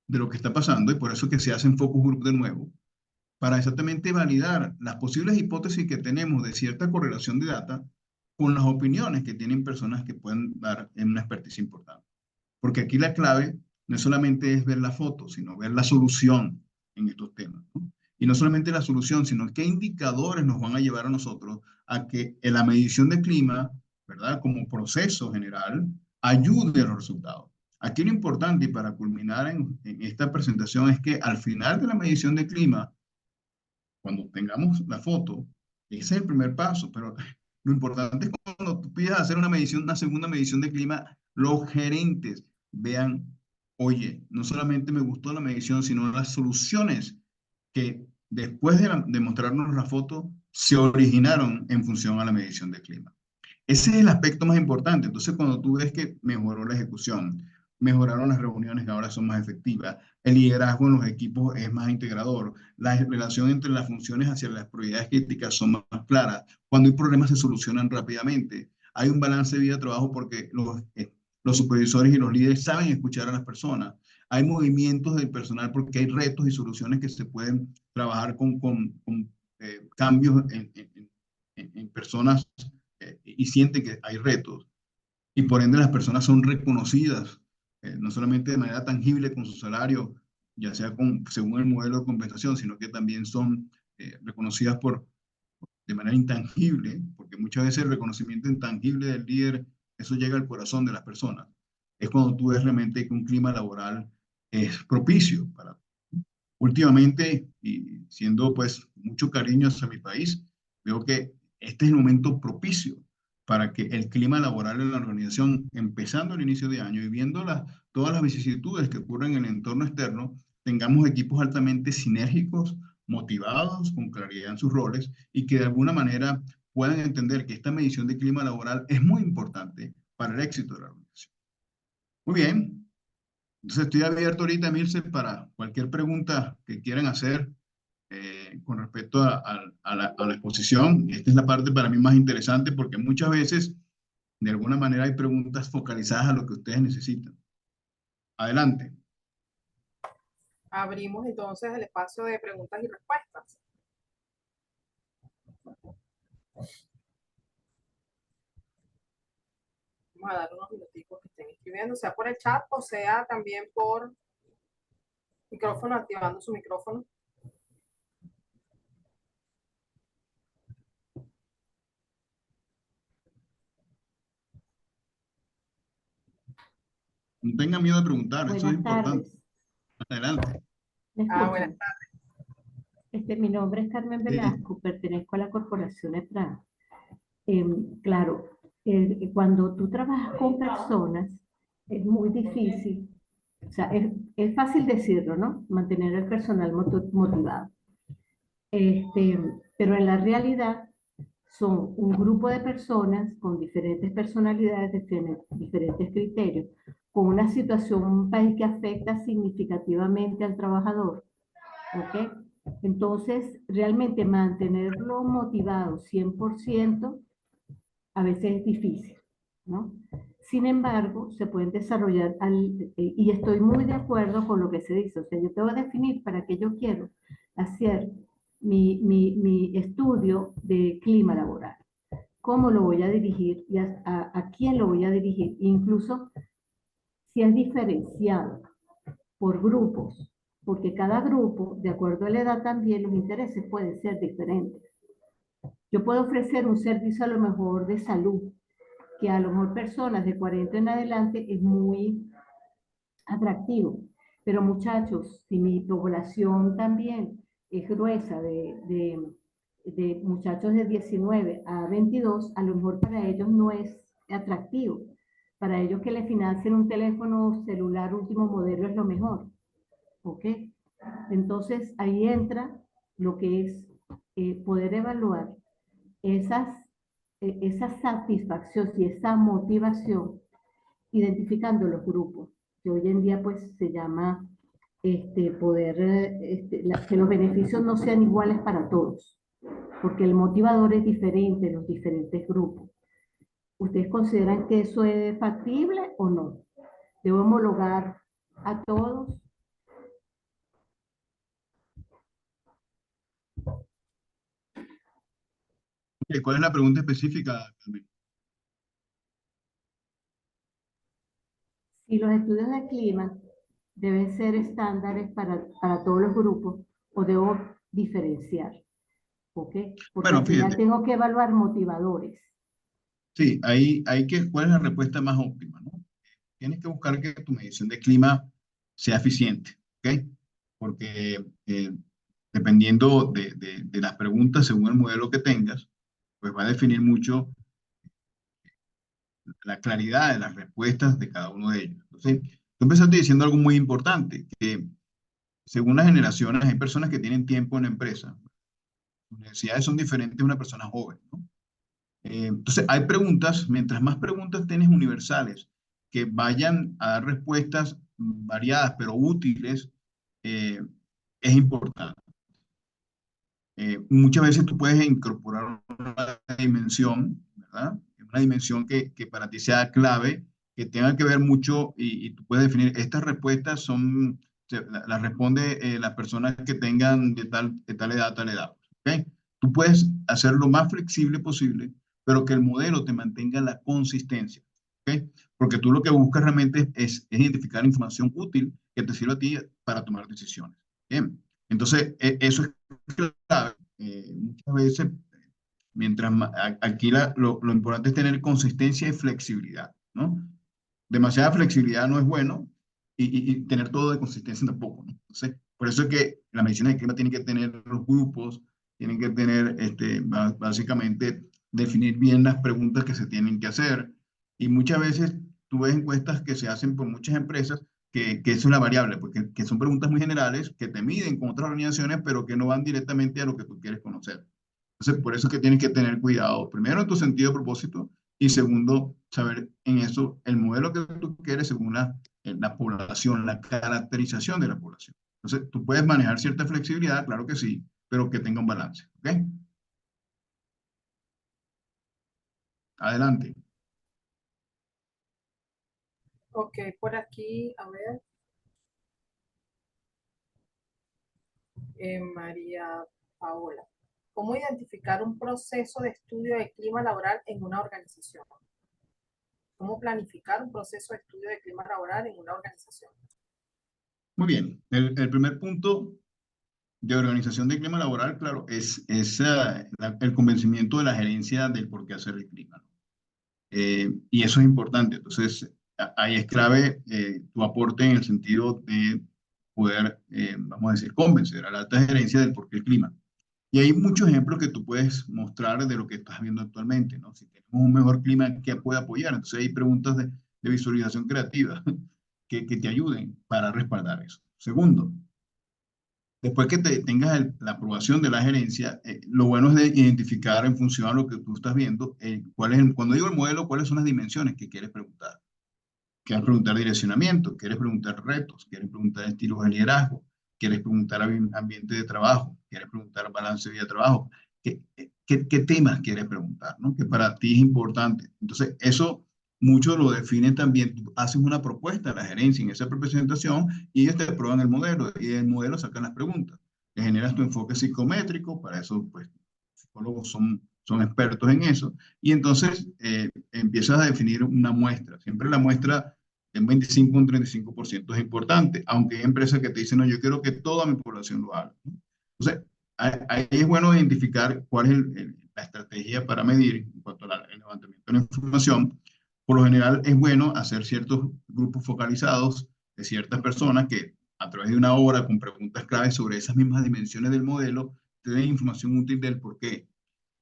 de lo que está pasando, y por eso que se hacen focus group de nuevo, para exactamente validar las posibles hipótesis que tenemos de cierta correlación de data con las opiniones que tienen personas que pueden dar en una expertise importante. Porque aquí la clave no solamente es ver la foto, sino ver la solución en estos temas, ¿no? Y no solamente la solución, sino qué indicadores nos van a llevar a nosotros a que en la medición de clima, ¿verdad? Como proceso general, ayude a los resultados. Aquí lo importante y para culminar en esta presentación es que al final de la medición de clima, cuando tengamos la foto, ese es el primer paso, pero lo importante es cuando tú pidas hacer una medición, una segunda medición de clima, los gerentes vean, oye, no solamente me gustó la medición, sino las soluciones que después de mostrarnos la foto se originaron en función a la medición de clima. Ese es el aspecto más importante. Entonces, cuando tú ves que mejoró la ejecución, mejoraron las reuniones que ahora son más efectivas, el liderazgo en los equipos es más integrador, la relación entre las funciones hacia las prioridades críticas son más claras, cuando hay problemas se solucionan rápidamente, hay un balance de vida-trabajo porque los supervisores y los líderes saben escuchar a las personas, hay movimientos del personal porque hay retos y soluciones que se pueden trabajar con cambios en personas y siente que hay retos. Y por ende las personas son reconocidas, no solamente de manera tangible con su salario, ya sea según el modelo de compensación, sino que también son reconocidas de manera intangible, porque muchas veces el reconocimiento intangible del líder, eso llega al corazón de las personas. Es cuando tú ves realmente que un clima laboral es propicio para. Últimamente, y siendo pues mucho cariño hacia mi país, veo que este es el momento propicio para que el clima laboral en la organización, empezando el inicio de año y viendo todas las vicisitudes que ocurren en el entorno externo, tengamos equipos altamente sinérgicos, motivados, con claridad en sus roles y que de alguna manera puedan entender que esta medición de clima laboral es muy importante para el éxito de la organización. Muy bien, entonces estoy abierto ahorita, Mirce, para cualquier pregunta que quieran hacer con respecto a la exposición. Esta es la parte para mí más interesante porque muchas veces, de alguna manera, hay preguntas focalizadas a lo que ustedes necesitan. Adelante. Abrimos entonces el espacio de preguntas y respuestas. Vamos a dar unos minuticos que estén escribiendo, sea por el chat o sea también por micrófono, activando su micrófono. No tengan miedo de preguntar, eso es Buenas importante. tardes. Adelante. ¿Me Buenas escuchan? Mi nombre es Carmen Sí. Velasco, pertenezco a la Corporación EPRA. Claro, cuando tú trabajas con personas, es muy difícil, o sea, es fácil decirlo, ¿no? Mantener el personal motivado. Pero en la realidad son un grupo de personas con diferentes personalidades, diferentes criterios, con una situación, un país que afecta significativamente al trabajador, ¿ok? Entonces, realmente mantenerlo motivado 100% a veces es difícil, ¿no? Sin embargo, se pueden desarrollar, y estoy muy de acuerdo con lo que se dice, o sea, yo tengo que definir para qué yo quiero hacer mi estudio de clima laboral, cómo lo voy a dirigir y a quién lo voy a dirigir, incluso si es diferenciado por grupos, porque cada grupo, de acuerdo a la edad también, los intereses pueden ser diferentes. Yo puedo ofrecer un servicio a lo mejor de salud, que a lo mejor personas de 40 en adelante es muy atractivo. Pero muchachos, si mi población también es gruesa de muchachos de 19 a 22, a lo mejor para ellos no es atractivo. Para ellos que le financien un teléfono celular último modelo es lo mejor. ¿Ok? Entonces ahí entra lo que es poder evaluar esa satisfacción y esa motivación, identificando los grupos, que hoy en día pues se llama poder, que los beneficios no sean iguales para todos, porque el motivador es diferente en los diferentes grupos. ¿Ustedes consideran que eso es factible o no? ¿Debo homologar a todos? ¿Cuál es la pregunta específica, Carmen? Si los estudios de clima deben ser estándares para todos los grupos o debo diferenciar, ¿ok? Porque Bueno, al final fíjate, tengo que evaluar motivadores. sí, ¿cuál es la respuesta más óptima, ¿no? Tienes que buscar que tu medición de clima sea eficiente, ¿ok? Porque dependiendo de las preguntas, según el modelo que tengas, pues va a definir mucho la claridad de las respuestas de cada uno de ellos. Entonces, tú empezaste diciendo algo muy importante, que según las generaciones hay personas que tienen tiempo en la empresa. Las necesidades son diferentes de una persona joven, ¿no? Entonces, hay preguntas, mientras más preguntas tienes universales que vayan a dar respuestas variadas pero útiles, eh, es importante. Muchas veces tú puedes incorporar una dimensión, ¿verdad? Una dimensión que para ti sea clave, que tenga que ver mucho y tú puedes definir, estas respuestas las responde las personas que tengan de tal edad a tal edad, ¿ok? Tú puedes hacerlo lo más flexible posible, pero que el modelo te mantenga la consistencia, ¿ok? Porque tú lo que buscas realmente es identificar información útil que te sirva a ti para tomar decisiones. Bien, entonces eso es clave muchas veces, aquí lo importante es tener consistencia y flexibilidad, ¿no? Demasiada flexibilidad no es bueno y tener todo de consistencia tampoco, ¿no? Entonces, por eso es que la medicina del clima tiene que tener los grupos, tienen que tener, básicamente, definir bien las preguntas que se tienen que hacer. Y muchas veces tú ves encuestas que se hacen por muchas empresas que eso es la variable, porque que son preguntas muy generales que te miden con otras organizaciones, pero que no van directamente a lo que tú quieres conocer. Entonces, por eso es que tienes que tener cuidado, primero en tu sentido de propósito y segundo, saber en eso el modelo que tú quieres según la población, la caracterización de la población. Entonces, tú puedes manejar cierta flexibilidad, claro que sí, pero que tenga un balance, ¿ok? Adelante. Ok, por aquí, a ver, María Paola. ¿Cómo identificar un proceso de estudio de clima laboral en una organización? ¿Cómo planificar un proceso de estudio de clima laboral en una organización? Muy bien. El primer punto de organización de clima laboral, claro, es el convencimiento de la gerencia del por qué hacer el clima, ¿no? Y eso es importante. Entonces, ahí es clave tu aporte en el sentido de poder, vamos a decir, convencer a la alta gerencia del por qué el clima. Y hay muchos ejemplos que tú puedes mostrar de lo que estás viendo actualmente, ¿no? Si tenemos un mejor clima, ¿qué puede apoyar? Entonces hay preguntas de visualización creativa que te ayuden para respaldar eso. Segundo, después que tengas la aprobación de la gerencia, lo bueno es de identificar en función a lo que tú estás viendo, cuando digo el modelo, cuáles son las dimensiones que quieres preguntar. ¿Quieres preguntar direccionamiento? ¿Quieres preguntar retos? ¿Quieres preguntar estilos de liderazgo? ¿Quieres preguntar ambiente de trabajo? ¿Quieres preguntar balance de vida-trabajo? ¿Qué temas quieres preguntar, ¿no? Que para ti es importante. Entonces, eso mucho lo definen también. Tú haces una propuesta a la gerencia en esa presentación y ellos te aprueban el modelo y del modelo sacan las preguntas. Le generas tu enfoque psicométrico, para eso, pues, psicólogos son expertos en eso, y entonces empiezas a definir una muestra. Siempre la muestra de un 25 o un 35% es importante, aunque hay empresas que te dicen, no, yo quiero que toda mi población lo haga, ¿no? Entonces, ahí es bueno identificar cuál es la estrategia para medir en cuanto al levantamiento de la información. Por lo general es bueno hacer ciertos grupos focalizados de ciertas personas que a través de una hora con preguntas claves sobre esas mismas dimensiones del modelo te den información útil del por qué.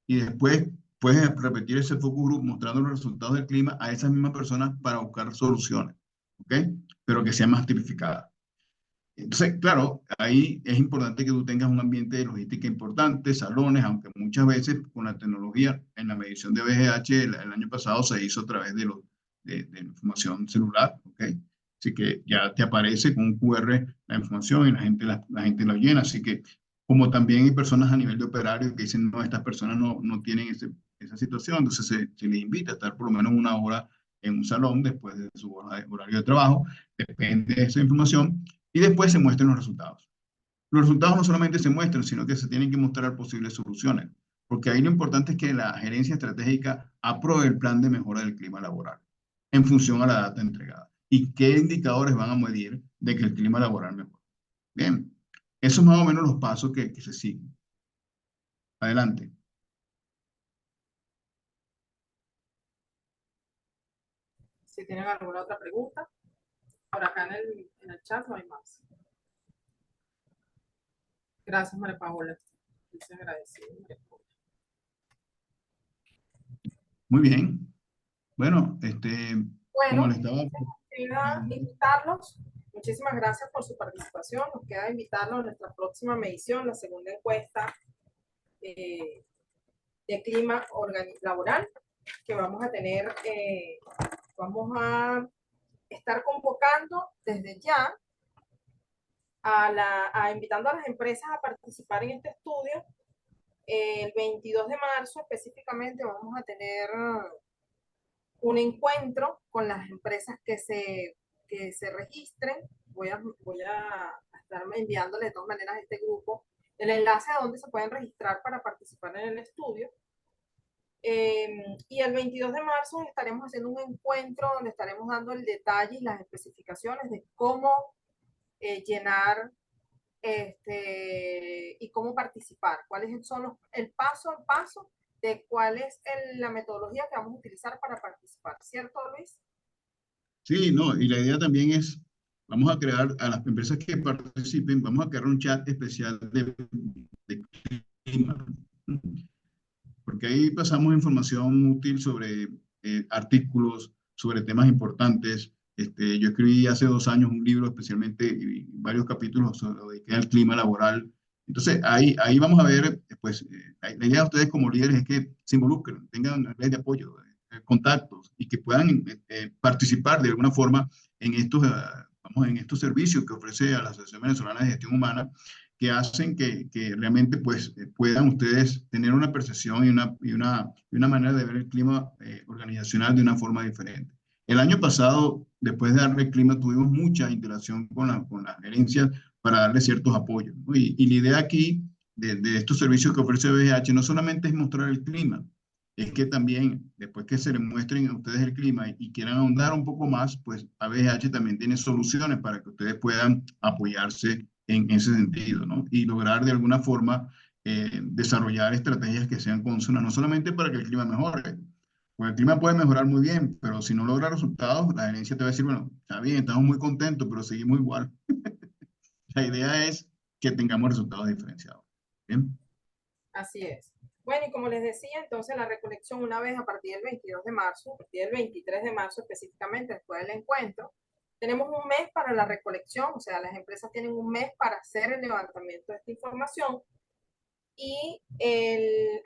Y después puedes repetir ese focus group mostrando los resultados del clima a esas mismas personas para buscar soluciones, ¿ok? Pero que sean más tipificadas. Entonces, claro, ahí es importante que tú tengas un ambiente de logística importante, salones, aunque muchas veces con la tecnología, en la medición de VGH el año pasado se hizo a través de la información celular, ¿ok? Así que ya te aparece con un QR la información y la gente lo llena. Así que, como también hay personas a nivel de operario que dicen, no, estas personas no tienen esa situación, entonces se les invita a estar por lo menos una hora en un salón después de su horario de trabajo, depende de esa información y después se muestran los resultados. Los resultados no solamente se muestran, sino que se tienen que mostrar posibles soluciones, porque ahí lo importante es que la gerencia estratégica apruebe el plan de mejora del clima laboral en función a la data entregada. ¿Y qué indicadores van a medir de que el clima laboral mejora? Bien, esos son más o menos los pasos que se siguen. Adelante. Si tienen alguna otra pregunta, por acá en el chat no hay más. Gracias, María Paola. Muchas agradecido. Muy bien. Bueno, como Bueno, les estaba... quería invitarlos. Muchísimas gracias por su participación. Nos queda invitarlos a nuestra próxima medición, la segunda encuesta de clima laboral que vamos a tener. Vamos a estar convocando desde ya invitando a las empresas a participar en este estudio. El 22 de marzo específicamente vamos a tener un encuentro con las empresas que se registren. Voy a estar enviándole de todas maneras a este grupo el enlace a donde se pueden registrar para participar en el estudio. Y el 22 de marzo estaremos haciendo un encuentro donde estaremos dando el detalle y las especificaciones de cómo llenar y cómo participar, cuáles son el paso a paso de cuál es la metodología que vamos a utilizar para participar, ¿cierto, Luis? Sí, no, y la idea también es, vamos a crear, a las empresas que participen, vamos a crear un chat especial de clima, porque ahí pasamos información útil sobre artículos, sobre temas importantes. Yo escribí hace 2 años un libro especialmente, y varios capítulos sobre el clima laboral. Entonces, ahí vamos a ver, pues, la idea de ustedes como líderes es que se involucren, tengan redes de apoyo, contactos, y que puedan participar de alguna forma en vamos, en estos servicios que ofrece a la Asociación Venezolana de Gestión Humana, que hacen que realmente pues, puedan ustedes tener una percepción y una manera de ver el clima organizacional de una forma diferente. El año pasado, después de darle el clima, tuvimos mucha interacción con la gerencia para darle ciertos apoyos, ¿no? Y la idea aquí de estos servicios que ofrece BGH no solamente es mostrar el clima, es que también, después que se les muestren a ustedes el clima y quieran ahondar un poco más, pues ABGH también tiene soluciones para que ustedes puedan apoyarse en ese sentido, ¿no? Y lograr de alguna forma desarrollar estrategias que sean consonas, no solamente para que el clima mejore, porque el clima puede mejorar muy bien, pero si no logra resultados, la gerencia te va a decir, bueno, está bien, estamos muy contentos, pero seguimos igual. La idea es que tengamos resultados diferenciados. ¿Bien? Así es. Bueno, y como les decía, entonces la recolección una vez a partir del 22 de marzo, a partir del 23 de marzo específicamente, después del encuentro, tenemos un mes para la recolección, o sea, las empresas tienen un mes para hacer el levantamiento de esta información y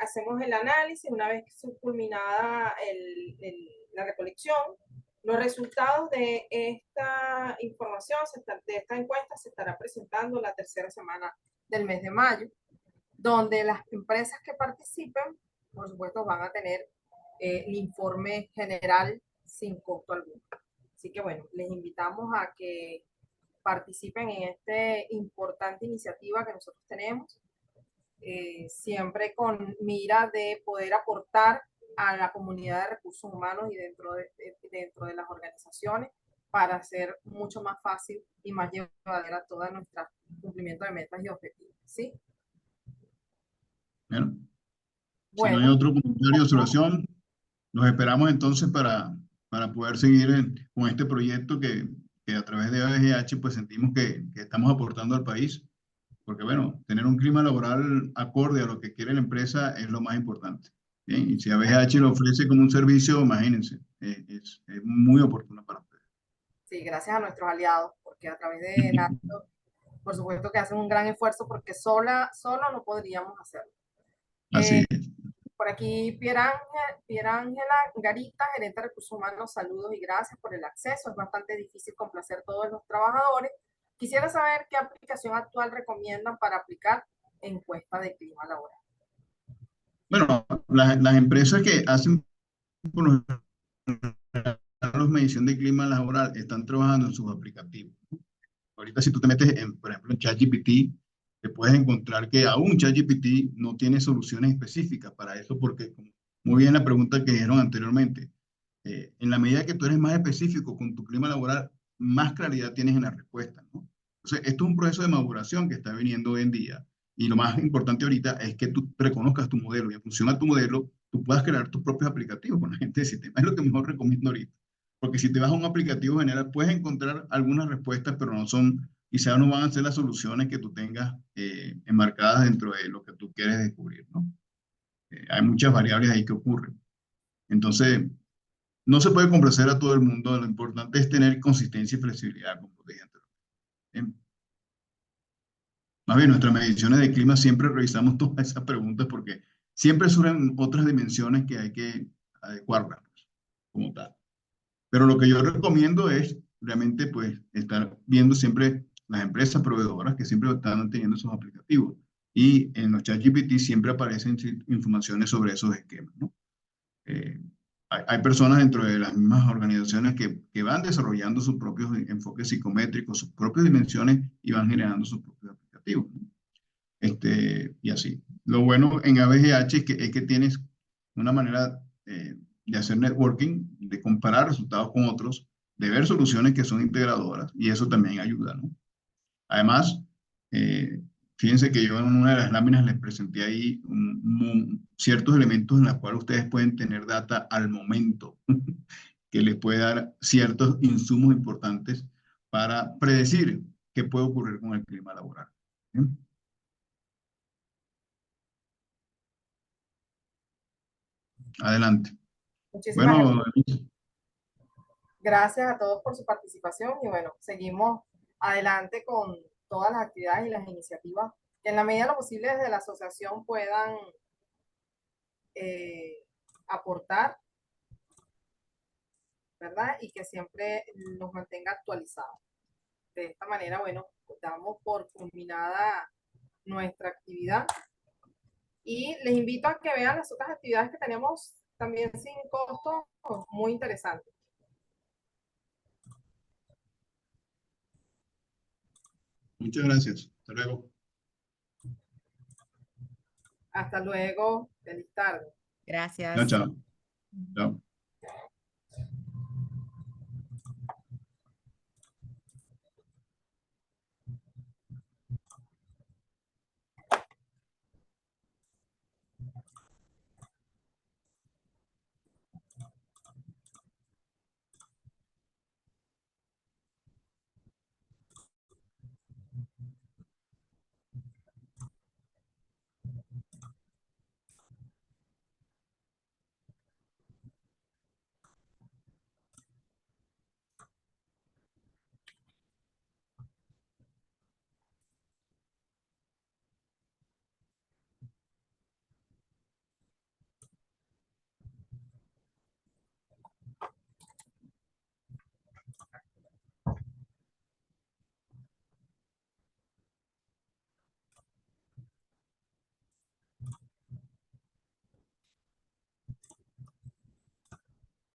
hacemos el análisis una vez culminada la recolección. Los resultados de esta información, de esta encuesta, se estará presentando la tercera semana del mes de mayo, donde las empresas que participen, por supuesto, van a tener el informe general sin costo alguno. Así que bueno, les invitamos a que participen en esta importante iniciativa que nosotros tenemos, siempre con mira de poder aportar a la comunidad de recursos humanos y dentro de las organizaciones para hacer mucho más fácil y más llevadera todo nuestro cumplimiento de metas y objetivos, ¿sí? Bueno, si no hay Bueno, otro comentario o observación, los esperamos entonces para poder seguir con este proyecto que a través de ABGH pues sentimos que estamos aportando al país, porque bueno, tener un clima laboral acorde a lo que quiere la empresa es lo más importante. ¿Bien? Y si ABGH lo ofrece como un servicio, imagínense, es muy oportuno para ustedes. sí, gracias a nuestros aliados, porque a través de NATO, por supuesto que hacen un gran esfuerzo porque solo no podríamos hacerlo. Así es. Por aquí, Pierángela Garita, gerente de recursos humanos, saludos y gracias por el acceso. Es bastante difícil complacer a todos los trabajadores. Quisiera saber qué aplicación actual recomiendan para aplicar encuesta de clima laboral. Bueno, las empresas que hacen por lo general medición de clima laboral están trabajando en sus aplicativos. Ahorita si tú te metes, por ejemplo, en ChatGPT, te puedes encontrar que aún ChatGPT no tiene soluciones específicas para eso, porque como muy bien la pregunta que dijeron anteriormente, en la medida que tú eres más específico con tu clima laboral, más claridad tienes en la respuesta, ¿no? Entonces, esto es un proceso de maduración que está viniendo hoy en día, y lo más importante ahorita es que tú reconozcas tu modelo, y en función a tu modelo, tú puedas crear tus propios aplicativos con la gente de sistema. Es lo que mejor recomiendo ahorita. Porque si te vas a un aplicativo general, puedes encontrar algunas respuestas, pero no son, quizás no van a ser las soluciones que tú tengas enmarcadas dentro de lo que tú quieres descubrir, ¿no? Hay muchas variables ahí que ocurren. Entonces, no se puede complacer a todo el mundo. Lo importante es tener consistencia y flexibilidad, como dije anteriormente. Más bien, nuestras mediciones de clima siempre revisamos todas esas preguntas porque siempre surgen otras dimensiones que hay que adecuarlas como tal. Pero lo que yo recomiendo es realmente pues estar viendo siempre las empresas proveedoras que siempre están teniendo esos aplicativos. Y en los ChatGPT siempre aparecen informaciones sobre esos esquemas, ¿no? Hay personas dentro de las mismas organizaciones que van desarrollando sus propios enfoques psicométricos, sus propias dimensiones y van generando sus propios aplicativos, ¿no? Y así. Lo bueno en ABGH es que tienes una manera de hacer networking, de comparar resultados con otros, de ver soluciones que son integradoras y eso también ayuda, ¿no? Además, Fíjense que yo en una de las láminas les presenté ahí ciertos elementos en los cuales ustedes pueden tener data al momento, que les puede dar ciertos insumos importantes para predecir qué puede ocurrir con el clima laboral. ¿Bien? Adelante. Muchísimas Bueno, gracias a todos por su participación y bueno, seguimos adelante con todas las actividades y las iniciativas que en la medida de lo posible desde la asociación puedan aportar, ¿verdad? Y que siempre nos mantenga actualizados. De esta manera, bueno, damos por culminada nuestra actividad y les invito a que vean las otras actividades que tenemos también sin costo, muy interesantes. muchas gracias. Hasta luego. Hasta luego. Feliz tarde. Gracias. Chao, chao. Chao.